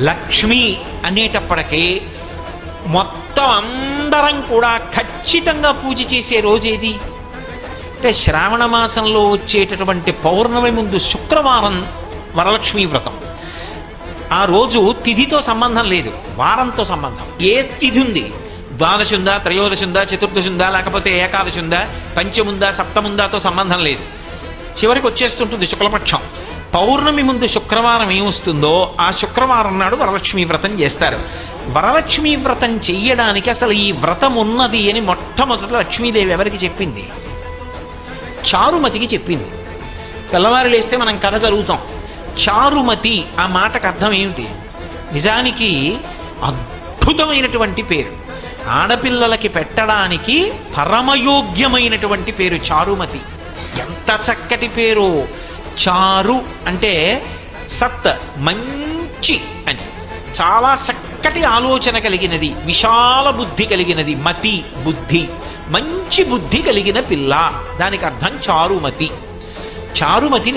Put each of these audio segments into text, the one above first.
లక్ష్మి అనేటప్పటికీ మొత్తం అందరం కూడా ఖచ్చితంగా పూజ చేసే రోజేది అంటే శ్రావణ మాసంలో వచ్చేటటువంటి పౌర్ణమి ముందు శుక్రవారం వరలక్ష్మీ వ్రతం. ఆ రోజు తిథితో సంబంధం లేదు, వారంతో సంబంధం. ఏ తిథి ఉంది, ద్వాదశి ఉందా, త్రయోదశి ఉందా, చతుర్దశి ఉందా, లేకపోతే ఏకాదశి ఉందా, పంచముందా, సప్తముందాతో సంబంధం లేదు. చివరికి వచ్చేస్తుంటుంది శుక్లపక్షం. పౌర్ణమి ముందు శుక్రవారం ఏమొస్తుందో ఆ శుక్రవారం నాడు వరలక్ష్మీ వ్రతం చేస్తారు. వరలక్ష్మీ వ్రతం చెయ్యడానికి అసలు ఈ వ్రతం ఉన్నది అని మొట్టమొదట లక్ష్మీదేవి ఎవరికి చెప్పింది? చారుమతికి చెప్పింది. తెల్లవారు లేస్తే మనం కథ చదువుతాం. చారుమతి ఆ మాటకు అర్థం ఏమిటి? నిజానికి అద్భుతమైనటువంటి పేరు, ఆడపిల్లలకి పెట్టడానికి పరమయోగ్యమైనటువంటి పేరు చారుమతి. ఎంత చక్కటి పేరు! చారు అంటే సత్, మంచి అని, చాలా చక్కటి ఆలోచన కలిగినది, విశాల బుద్ధి కలిగినది. మతి బుద్ధి, మంచి బుద్ధి కలిగిన పిల్ల, దానికి అర్థం చారుమతి. చారుమతి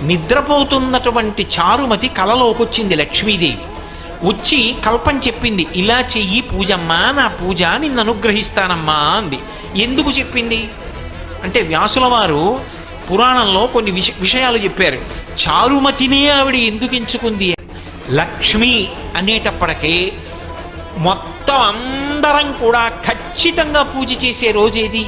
నిద్రపోతున్నటువంటి చారుమతి కలలోకి వచ్చింది లక్ష్మీదేవి. వచ్చి కల్పం చెప్పింది, ఇలా చెయ్యి పూజమ్మా, నా పూజ నిన్ను అనుగ్రహిస్తానమ్మా అంది. ఎందుకు చెప్పింది అంటే వ్యాసుల వారు పురాణంలో కొన్ని విషయాలు చెప్పారు. చారుమతినే ఆవిడ ఎందుకు ఎంచుకుంది? లక్ష్మి అనేటప్పటికీ మొత్తం అందరం కూడా ఖచ్చితంగా పూజ చేసే రోజేది